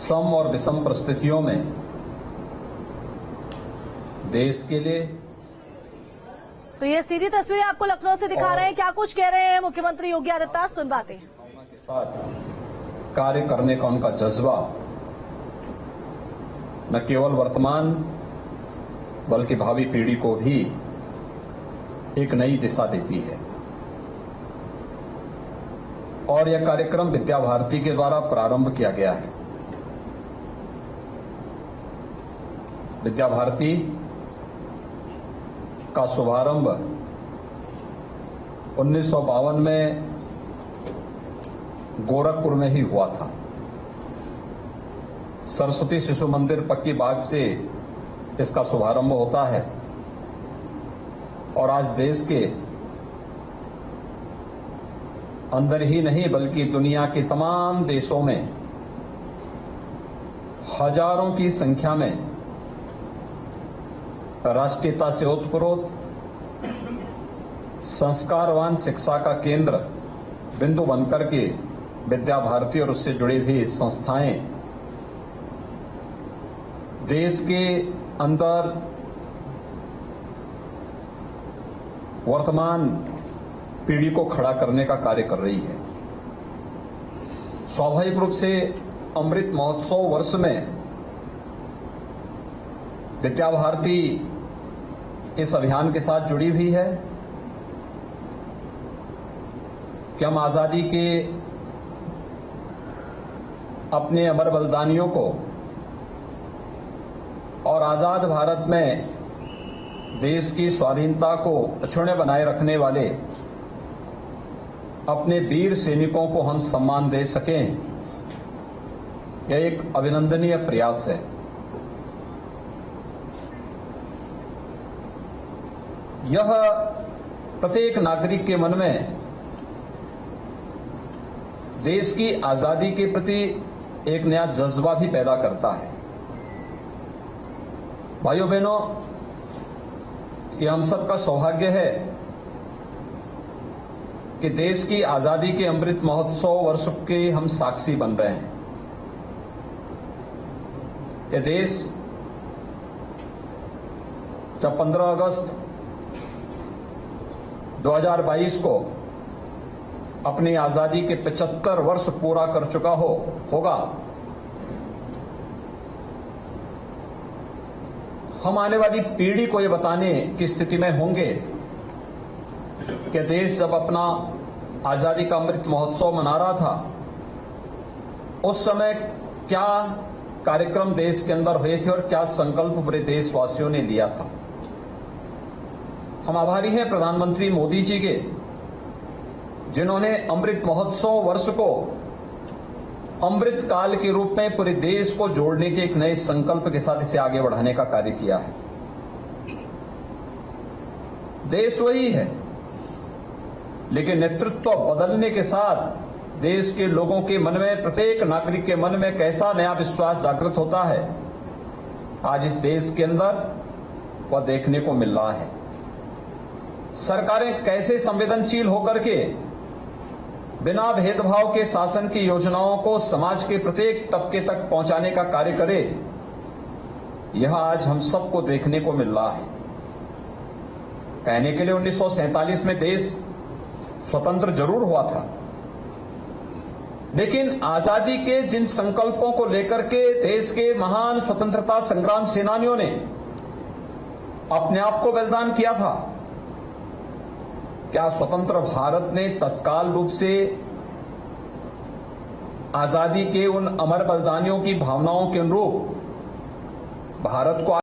सम और विषम परिस्थितियों में देश के लिए। तो ये सीधी तस्वीरें आपको लखनऊ से दिखा रहे हैं, क्या कुछ कह रहे हैं मुख्यमंत्री योगी आदित्यनाथ, सुनवाते हैं। के साथ कार्य करने का उनका जज्बा न केवल वर्तमान बल्कि भावी पीढ़ी को भी एक नई दिशा देती है। और यह कार्यक्रम विद्या भारती के द्वारा प्रारंभ किया गया है। विद्या भारती का शुभारंभ 1952 में गोरखपुर में ही हुआ था। सरस्वती शिशु मंदिर पक्की बाग से इसका शुभारंभ होता है और आज देश के अंदर ही नहीं बल्कि दुनिया के तमाम देशों में हजारों की संख्या में राष्ट्रीयता से ओतप्रोत संस्कारवान शिक्षा का केंद्र बिंदु बनकर के विद्या भारती और उससे जुड़ी हुई संस्थाएं देश के अंदर वर्तमान पीढ़ी को खड़ा करने का कार्य कर रही है। स्वाभाविक रूप से अमृत महोत्सव वर्ष में विद्या भारती इस अभियान के साथ जुड़ी हुई है कि हम आजादी के अपने अमर बलिदानियों को और आजाद भारत में देश की स्वाधीनता को अक्षुण्य बनाए रखने वाले अपने वीर सैनिकों को हम सम्मान दे सकें, यह एक अभिनंदनीय प्रयास है। यह प्रत्येक नागरिक के मन में देश की आजादी के प्रति एक नया जज्बा भी पैदा करता है। भाइयों बहनों, ये हम सबका सौभाग्य है कि देश की आजादी के अमृत महोत्सव वर्ष के हम साक्षी बन रहे हैं। ये देश जब 15 अगस्त 2022 को अपनी आजादी के 75 वर्ष पूरा कर चुका होगा, हम आने वाली पीढ़ी को यह बताने की स्थिति में होंगे कि देश जब अपना आजादी का अमृत महोत्सव मना रहा था, उस समय क्या कार्यक्रम देश के अंदर हुए थे और क्या संकल्प पूरे देशवासियों ने लिया था। हम आभारी हैं प्रधानमंत्री मोदी जी के, जिन्होंने अमृत महोत्सव वर्ष को अमृत काल के रूप में पूरे देश को जोड़ने के एक नए संकल्प के साथ इसे आगे बढ़ाने का कार्य किया है। देश वही है, लेकिन नेतृत्व बदलने के साथ देश के लोगों के मन में, प्रत्येक नागरिक के मन में कैसा नया विश्वास जागृत होता है, आज इस देश के अंदर वह देखने को मिल रहा है। सरकारें कैसे संवेदनशील होकर के बिना भेदभाव के शासन की योजनाओं को समाज के प्रत्येक तबके तक पहुंचाने का कार्य करे, यह आज हम सबको देखने को मिल रहा है। कहने के लिए 1947 में देश स्वतंत्र जरूर हुआ था, लेकिन आजादी के जिन संकल्पों को लेकर के देश के महान स्वतंत्रता संग्राम सेनानियों ने अपने आप को बलिदान किया था, क्या स्वतंत्र भारत ने तत्काल रूप से आजादी के उन अमर बलिदानियों की भावनाओं के अनुरूप भारत को